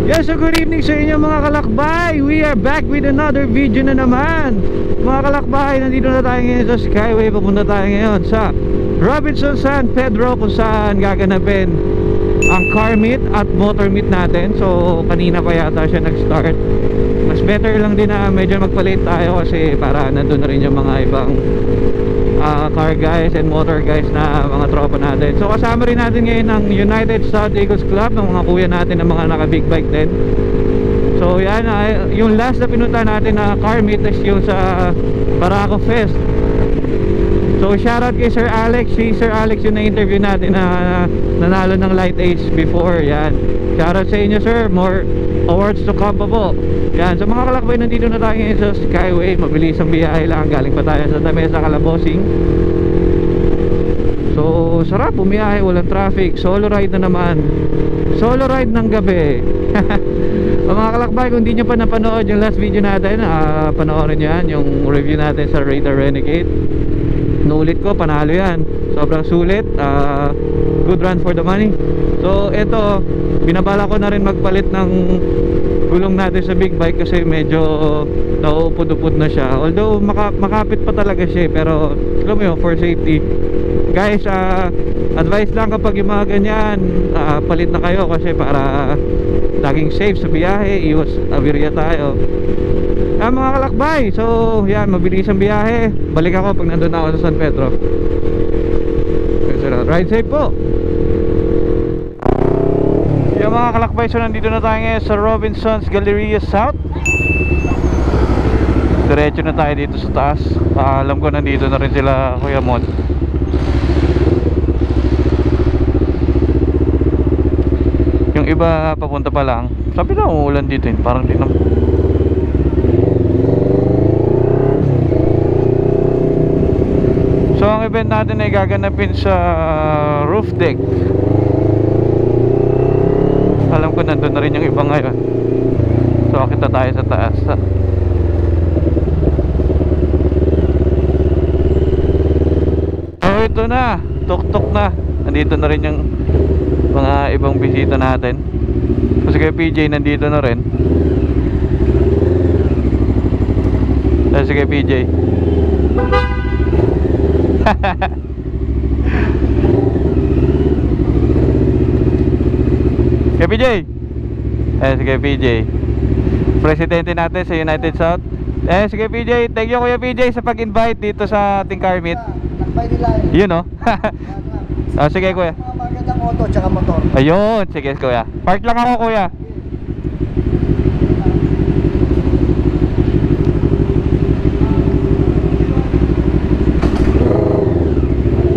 Yes, so good evening sa inyo mga kalakbay. We are back with another video na naman. Mga kalakbay, nandito na tayo ngayon sa Skyway. Papunta tayo ngayon sa Robinson San Pedro, kung saan gaganapin ang car meet at motor meet natin. So kanina pa yata siya nag-start. Mas better lang din na medyo magpalit tayo, kasi para nandun na rin yung mga ibang car guys and motor guys na mga tropa natin. So kasama rin natin ngayon ang United South Eagles Club, ng mga kuya natin na mga naka big bike din. So yan, yung last na pinunta natin na car meet is yung sa Barako Fest. So shoutout kay Sir Alex. Si Sir Alex yung na-interview natin na nanalo ng Light Age before. Yan, shoutout sa inyo sir, more awards to come pa po. Yan, so mga kalakbay, nandito na tayo ngayon sa Skyway. Mabilis ang biyahe lang, galing pa tayo sa Tamesa, Calabosing. So sarap bumiyahe, walang traffic. Solo ride na naman, solo ride ng gabi. Mga kalakbay, kung di nyo pa napanood yung last video natin, panoorin nyo yan, yung review natin sa Raider Renegade. Nulit ko, panalo yan, sobrang sulit. Good run for the money. So eto, binabala ko na rin magpalit ng gulong natin sa big bike, kasi medyo nauupod-upod na siya. Although makapit pa talaga siya, pero alam mo yun, for safety guys, advice lang kapag yung mga ganyan, palit na kayo, kasi para laging safe sa biyahe, iwas aberya tayo. Mga kalakbay, so yan, mabilis ang biyahe. Balik ako pag nandun ako sa San Pedro. Ride safe po. Yung mga kalakbay, so nandito na tayo ngayon sa Robinson's Galleria South. Diretso na tayo dito sa taas. Alam ko nandito na rin sila Kuya Mod. Yung iba papunta pa lang. Sabi na umuulan dito yun, parang di naman. So ang event natin ay gaganapin sa roof deck. Alam ko nandun na rin yung iba ngayon. So kita tayo sa taas. So ito na, tuk-tuk na. Nandito na rin yung mga ibang bisita natin. Kasi kay PJ nandito na rin. Kasi kay PJ kay PJ. Sige PJ, presidente natin sa United South. Sige PJ, thank you Kuya PJ sa pag-invite dito sa ating car meet. Yun no. Sige Kuya. Magandang auto tsaka motor. Ayun, sige Kuya. Park lang ako Kuya.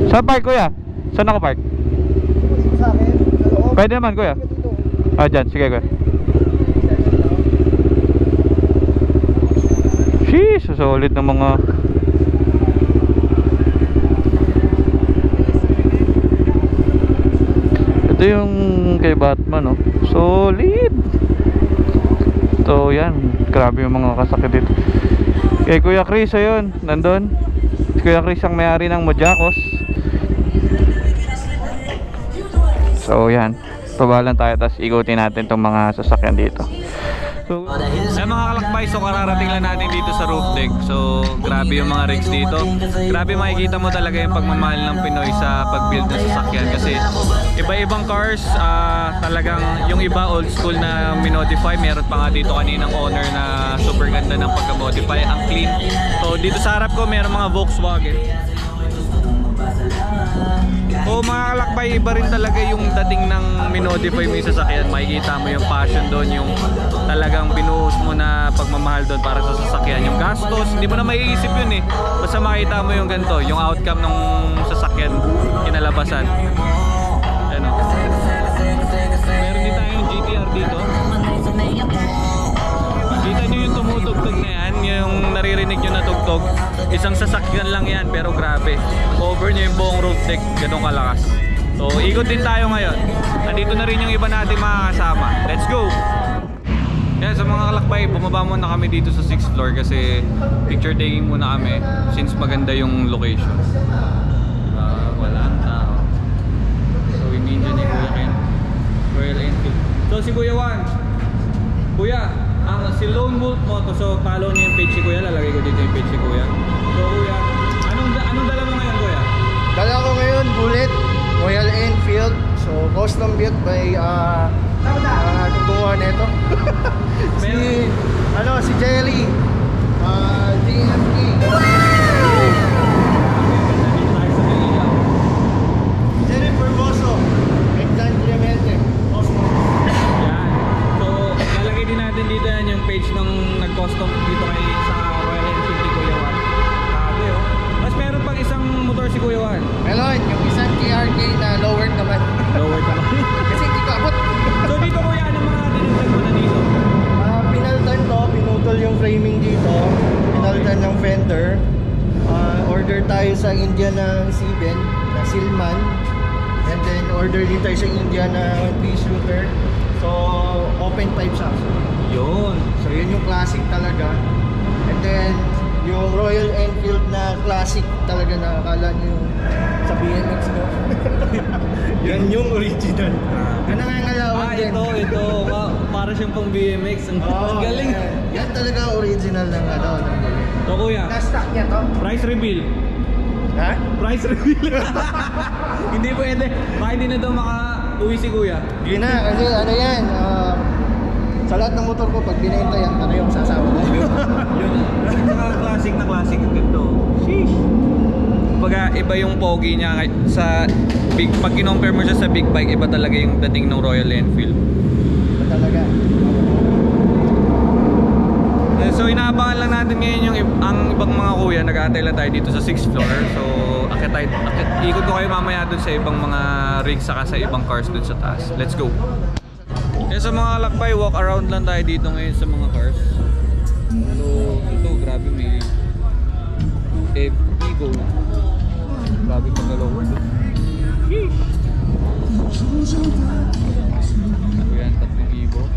Saan park Kuya? Saan ako park? Sa akin, sa loob. Pwede naman Kuya. Dyan, sige Kuya. Sheesh, solid ng mga. Ito yung kay Batman, no? Solid. So yan, grabe yung mga kasakit dito. Kay Kuya Chris, ayun, nandun. Si Kuya Chris ang may-ari ng Mojakos. So yan, pabalan tayo, tapos ikutin natin itong mga sasakyan dito. So mga kalakbay, so kararating lang natin dito sa roof deck. So grabe yung mga rigs dito. Grabe, makikita mo talaga yung pagmamahal ng Pinoy sa pag-build ng sasakyan. Kasi iba-ibang cars, talagang yung iba old school na minodify. Meron pa nga dito kaninang owner na super ganda ng pagka-modify, ang clean. So dito sa harap ko meron mga Volkswagen. O mga kalakbay, iba rin talaga yung dating ng minodify mo yung sasakyan. Makikita mo yung passion doon, yung talagang binuhos mo na pagmamahal doon para sa sasakyan. Yung gastos, hindi mo na maiisip yun eh. Basta makita mo yung ganito, yung outcome ng sasakyan kinalabasan. Ano? Meron din tayong GTR dito. Kita nyo yung tumutugtog na yan, yung naririnig nyo na tugtog. Isang sasakyan lang yan, pero grabe. Cover nyo yung buong roof deck, ganun kalakas. So ikot din tayo ngayon. Nandito na rin yung iba natin mga kasama. Let's go! Yan, sa mga kalakbay, bumaba muna kami dito sa 6th floor kasi picture taking muna kami since maganda yung location. Wala ang tao. So we mean dyan ni Kuya Ken, Royal Enfield. So si Kuya Juan, Kuya, si Lone Wolf Moto, so follow niyo yung page si Kuya, lalagay ko dito yung page si Kuya. So Kuya, anong dala mo ngayon Kuya? Dala ko ngayon, Bullet, Royal Enfield. So, custom built by, gumawa nito. si Jelly, DMP. Jerry Formoso, Exxon Clemente, Osmo. Yan. So, lalagay din natin dito yan yung page ng nag-custom dito kay sa Royal Enfield ni Kuya Juan. Sabi oh. Tapos meron pang isang motor si Kuya Juan. Meron, yung isang KRK na lowered naman. Lower ka lang. Kasi hindi ko abot. So dito Kuya, anong mga dinagdag mo na dito? Pinaltan to, pinutol yung framing dito. Pinaltan ng fender. Order tayo sa India ng Siben, na Silman. And then order din tayo sa India ng 3-shooter. So, open pipe shocks. Yun. So, yun yung classic talaga. And then, yung Royal Enfield na classic talaga na akala nyo sa BMX no? Yan yung original. Yan nangangalawan din. Ito. Para siyang pang BMX. Ang galing. Yan talaga original ng ano. So Kuya, na-stock niya to? price reveal. Ha? Price reveal. Hindi pwede. Baka hindi na daw maka-uwi si Kuya. Yun na, kasi ano yan. Sa lahat ng motor ko, pag binenta yan, ano yung sasama ko? Yun. Saka classic na classic. Ito. Sheesh. Kumbaga, iba yung pogi niya sa big. Pag kinompare mo siya sa big bike, iba talaga yung dating ng Royal Enfield. Iba talaga. So inaabangan lang natin ngayon ang ibang mga kuya. Nag-aantay lang tayo dito sa 6th floor. So ikot ko kayo mamaya dun sa ibang mga rigs saka sa ibang cars dun sa taas. Let's go. Kaya sa mga lakbay, walk around lang tayo dito ngayon sa mga cars. So ito, grabe may Evo. Grabe pagalaw. Ano yan, 3 Evo.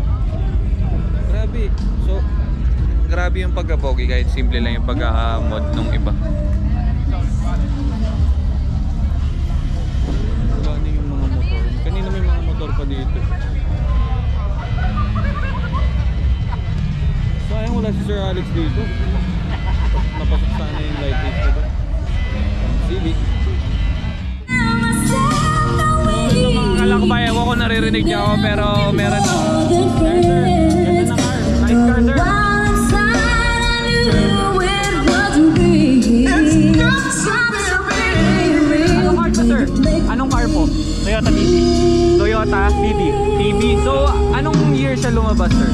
Grabe. So grabe yung pagka-pogi kahit simple lang yung pagka-mod nung iba. Wala na yung mga motor. Kanina may mga motor pa dito. Sayang wala si Sir Alex dito. Napasok sana yung light gauge ko ba? Civic. So mga kalakbay, ako ko naririnig niya ako pero meron na. Sir, ganda na car. Nice car sir. Anong car po? Toyota DD. Toyota DD. TB. So, anong year siya lumabas, sir?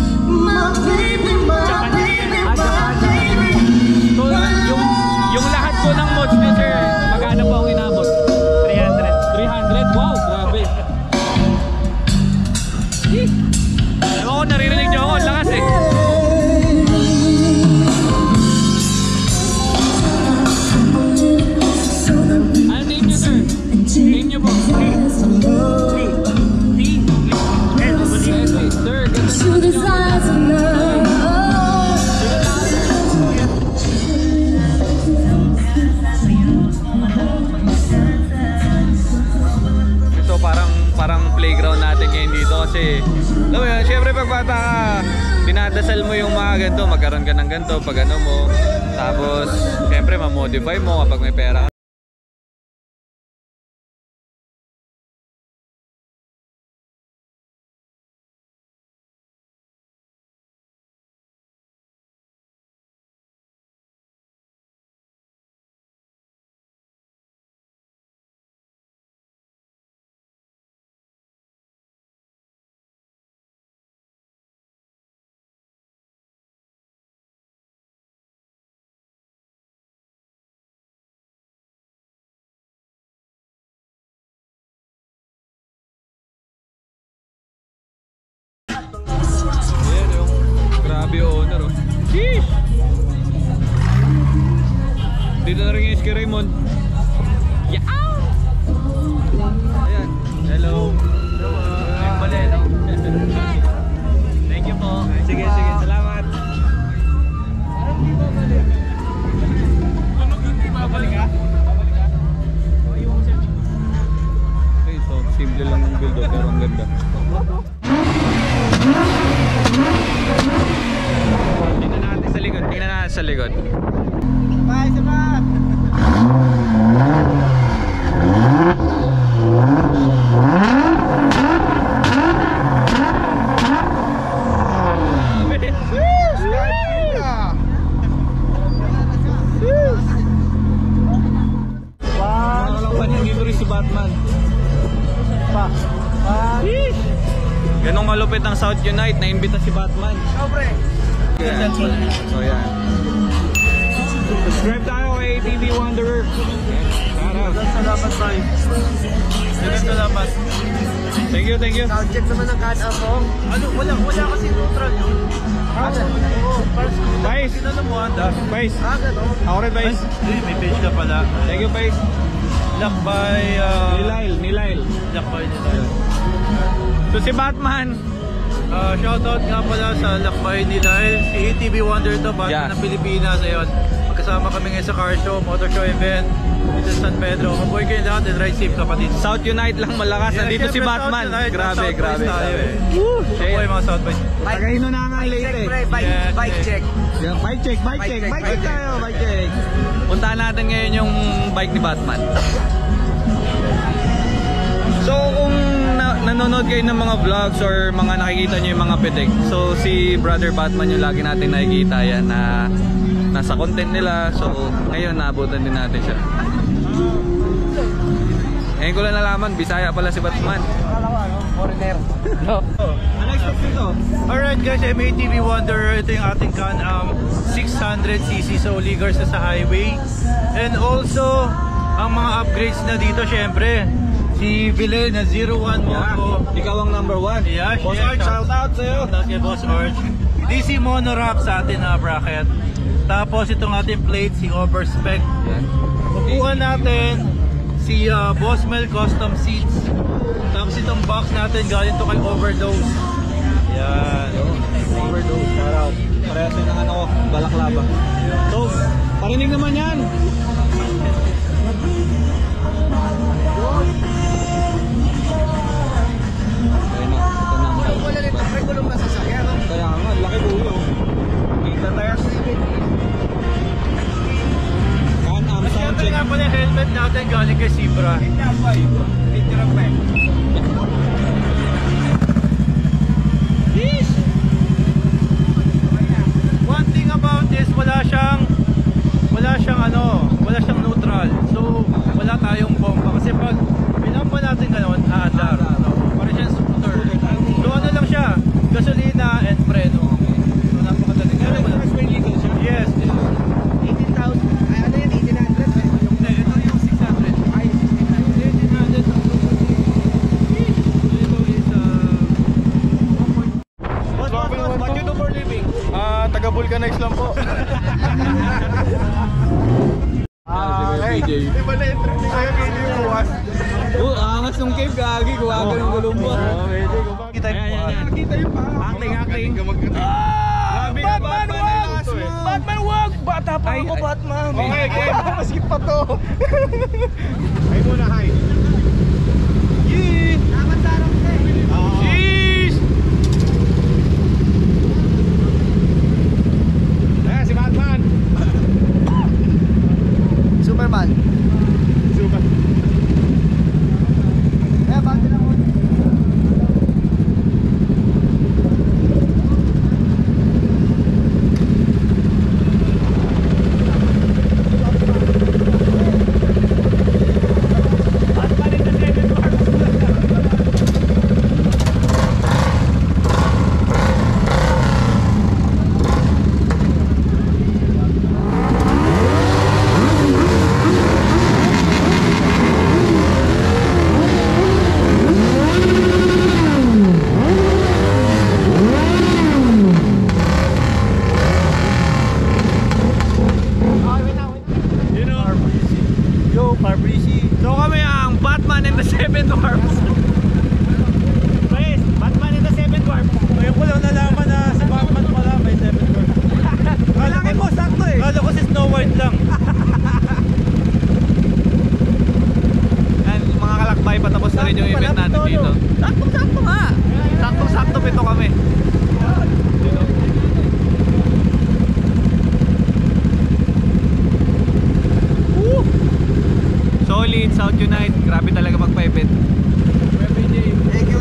Japan. Japan. So, yung lahat po ng mods niya, sir, magkano po ang inabot? 300. 300? Wow, grabe. Alam ko, naririnig niyo ako. Lakas eh. Name niyo po. Ito parang playground natin ngayon dito kasi alam mo yun, syempre pag bata ka dinadasal mo yung mga ganito, magkaroon ka ng ganito pag ano mo, tapos syempre ma-modify mo kapag may pera. Grabe owner oh. Sheesh! Dito na rin yung Iski Raymond. Yeah! Ayan. Hello. Hello. Pala, no? Thank you po. Sige, salamat. Parang di ba balik? Babalik ka? Okay, so simple lang yung build pero ang ganda. natin sa likod. Bye, sama! Batman. Ganong malupit ang South Unite, naimbita si Batman. Siyempre. So yan. Subscribe tayo kay ATV Wanderer. Salamat, bye. Salamat. Thank you, thank you. Sound check naman ang cut ako. Ano, wala kasi neutral yun. Vice. Sinano mo, anda? Vice. Gano'n. Ako rin, Vice. May page ka pala. Thank you, Vice. Lakbay, Nilail. Lakbay Nilail. So si Batman. Shoutout nga pala sa Lakbay Nilail. Si ATV Wonder to, Batman ng Pilipinas. Ayun. Magkasama kami ngayon sa car show, motor show event dito sa San Pedro. Mabuhay kayo lahat and ride safe kapatid. South Unite lang malakas. Nandito si Batman. Grabe. Mabuhay mga South Boys. Tagahino na nga late eh. Bike check. Bike check tayo, bike check. Puntahan natin ngayon yung bike ni Batman. So kung nanonood kayo ng mga vlogs or mga nakikita nyo yung mga pitik, so si Brother Batman yung lagi natin nakikita yan na nasa content nila. So ngayon naabutan din natin siya. Ngayon ko lang nalaman, Bisaya pala si Batman. Foreigner. No. Unexpected dito. Alright guys, I'm ATV Wanderer. Ito yung ating Can-Am 600cc, so ligars na sa highway. And also, ang mga upgrades na dito syempre, si Ville na 01 Moto. Ikaw ang number 1. Yeah, Boss Arch, shout out sa'yo. Shout out kay Boss Arch. DC Monorack sa atin na bracket. Tapos itong ating plate, si Overspec. Upuan natin si Boss Mel Custom Seats. Tapos itong box natin galing to kay Overdose. Yan. Overdose, shout out. Parehas yun ang ano, balaklava. So, parinig naman yan. Ayun na, ito na. Wala nito, may gulong na sasakyan. Kaya nga, laki ulo. Kita tires. Can-Am sound Siyempre check. nga pala yung helmet natin galing kay Zebra. One thing about this, wala siyang neutral. So, wala tayong bomba. Kasi pag pinamba natin gano'n, aandar. Para siyang scooter. So, ano lang siya? Gasolina and preno. So, napakadaling. Yes. 18,000. Ano yan? 1,800? Hindi, ito yung 600. Ay, 1,800. Ito is what you do for living? Taga Vulcanize lang po. DJ. Iba na entry ni Kuya Billy yung buwas. Angas ng cave, gagi. Kuha ka ng gulumbo. Kita yung buwas. Kita yung Acting. Batman, wag! Batman, wag! Bata pa ako, Batman. Okay, maskip pa to. Hi muna, hi. Yee! Naman sarap ka eh. Jeez! Ayan, si Batman. Superman. Super. Bakit na mo? So kami ang Batman and the Seven Dwarfs. Guys, Batman in the Seven Dwarfs. Ngayon ko lang nalaman na si Batman pala may Seven Dwarfs. Malaki mo, sakto eh. Kala ko si Snow White lang. And mga kalakbay, patapos na rin yung event natin dito. Saktong-sakto nga. Saktong-sakto pito kami. South Unite. Grabe talaga magpa-event. Thank you.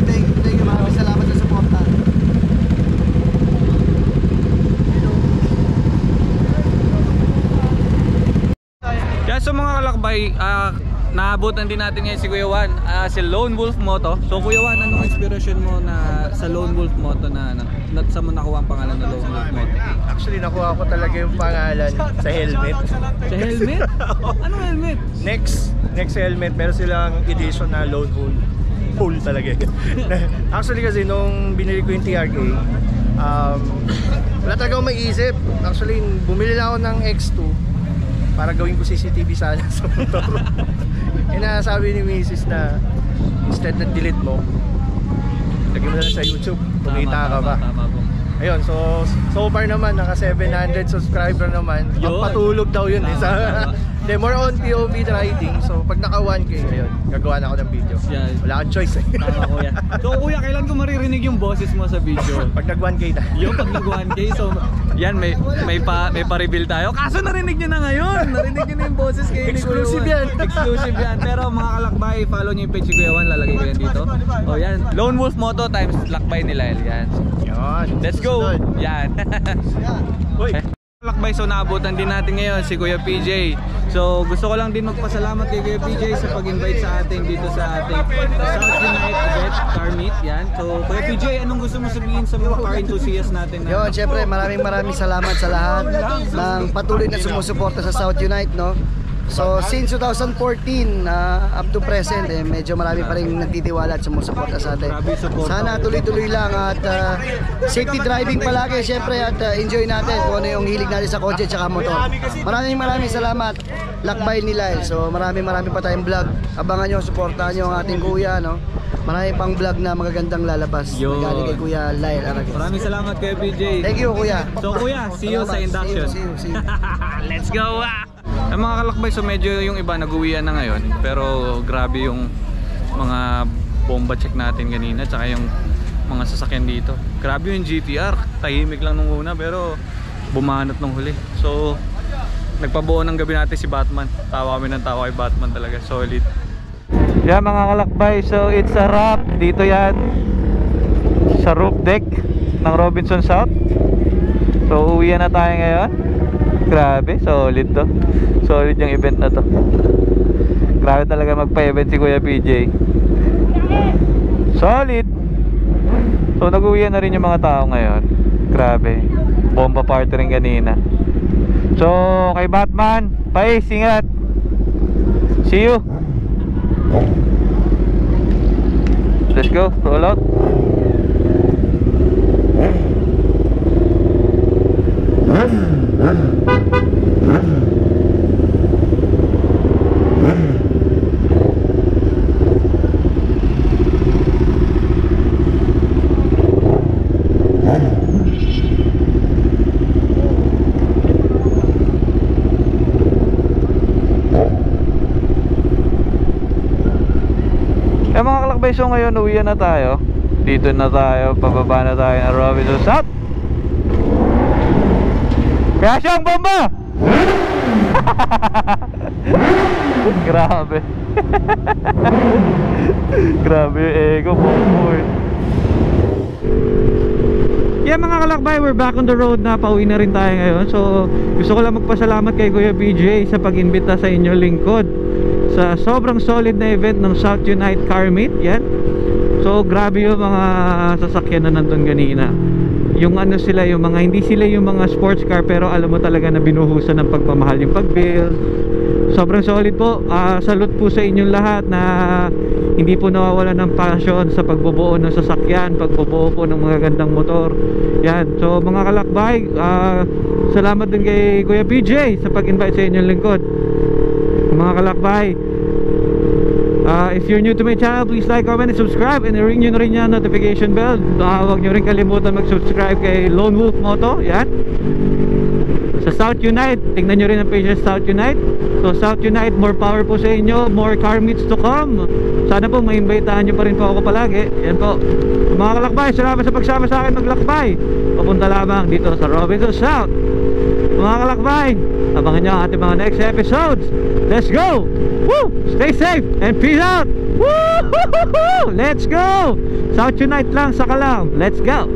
Maraming salamat sa suporta. Kaya sa mga kalakbay, naabutan din natin ngayon si Kuya Juan, si Lone Wolf Moto. So Kuya Juan, anong inspirasyon mo na sa Lone Wolf Moto na saan mo nakuha ang pangalan na Lone Wolf Moto? Actually, nakuha ko talaga yung pangalan sa helmet. Sa helmet? Anong helmet? Next helmet, meron silang edition na Lone Wolf. Full talaga. Actually kasi nung binili ko yung TRK, wala talaga akong maiisip. Actually, bumili lang ako ng X2 para gawin ko CCTV sana sa motor. Eh nasabi ni Mrs. na instead na delete mo, lagyan mo na lang sa YouTube, kumita ka ba? Tama po. Ayun, so far naman naka 700 subscriber naman. Yun. Patulog daw yun eh. Tama. De, more on POV riding. So pag naka 1K, ayun, gagawa na ako ng video. Yeah. Wala kang choice eh. Tama Kuya. So Kuya, kailan ko maririnig yung boses mo sa video? Pag nag 1K na. Yung pag nag 1K, so yan may pa-reveal tayo. Kaso narinig nyo na ngayon. Narinig nyo na yung boses kayo ni Kuya Exclusive Juan. yan. Exclusive yan. Pero mga kalakbay, follow nyo yung page ni Kuya Juan. Lalagay ko yan dito. O yan, Lone Wolf Moto times Lakbay ni Lyle. Yan. Yan. Let's go. Susunod. Yan. Uy. Lakbay, so naabutan din natin ngayon si Kuya PJ. So gusto ko lang din magpasalamat kay Kuya PJ sa pag-invite sa atin dito sa ating South Unite event, car meet. Yan. So Kuya PJ, anong gusto mo sabihin sa mga car enthusiasts natin? Yun, syempre maraming salamat sa lahat ng patuloy na sumusuporta sa South Unite, no? So since 2014 up to present, medyo marami pa rin nagtitiwala at sumusuporta sa atin. Sana tuloy-tuloy lang at safety driving palagi syempre at enjoy natin kung ano yung hilig natin sa kotse at motor. Maraming salamat Lakbay ni Lyle. So maraming pa tayong vlog. Abangan nyo, suportahan nyo ang ating kuya, no? Marami pang vlog na magagandang lalabas. Magaling kay Kuya Lyle Aragas. Maraming salamat Kuya PJ. Thank you, Kuya. So Kuya, see you sa induction. See you. Let's go! Ang mga kalakbay, so medyo yung iba nag-uwian na ngayon. Pero grabe yung mga bomba check natin kanina. Tsaka yung mga sasakyan dito. Grabe yung GTR. Tahimik lang nung una pero bumanat nung huli. So nagpabuo ng gabi natin si Batman. Tawa kami ng tawa kay Batman talaga. Solid. Yeah mga kalakbay, so it's a wrap. Dito yan sa roof deck ng Robinson South. So uwian na tayo ngayon. Grabe, solid to. Solid yung event na to. Grabe talaga magpa-event si Kuya PJ. Solid. So nag-uwian na rin yung mga tao ngayon. Grabe. Bomba party rin kanina. So kay Batman, Pais, ingat. See you. Let's go, roll out. Mga kalakbay, so ngayon uwian na tayo. Dito na tayo, pababa na tayo ng Robinson South. Kaya siyang bomba! Grabe. Grabe yung ego, boy. Yeah mga kalakbay, we're back on the road na. Pauwi na rin tayo ngayon. So gusto ko lang magpasalamat kay Kuya PJ sa pag-imbita sa inyong lingkod sa sobrang solid na event ng South Unite Car Meet. Yan. So grabe yung mga sasakyan na nandun kanina. Yung ano sila, yung mga hindi sila yung mga sports car, pero alam mo talaga na binuhusan ng pagmamahal yung pag-build. Sobrang solid po. Salute po sa inyong lahat na hindi po nawawala ng passion sa pagbubuo ng sasakyan, pagbubuo po ng mga gandang motor. Yan. So mga kalakbay, salamat din kay Kuya PJ sa pag-invite sa inyong lingkod. Mga kalakbay, if you're new to my channel, please like, comment, and subscribe, and ring nyo na rin yung notification bell. Huwag nyo rin kalimutan mag-subscribe kay Lone Wolf Moto. Yan. Sa South Unite, tingnan nyo rin ang page sa South Unite. So South Unite, more power po sa inyo. More car meets to come. Sana po maimbitahan nyo pa rin po ako palagi. Yan po. Mga kalakbay, salamat sa pagsama sa akin maglakbay. Papunta lamang dito sa Robinson South. Mga kalakbay, Abangan nyo ang ating mga next episodes. Let's go! Woo! Stay safe and peace out! Woo! Let's go! South Unite lang, saka lang. Let's go!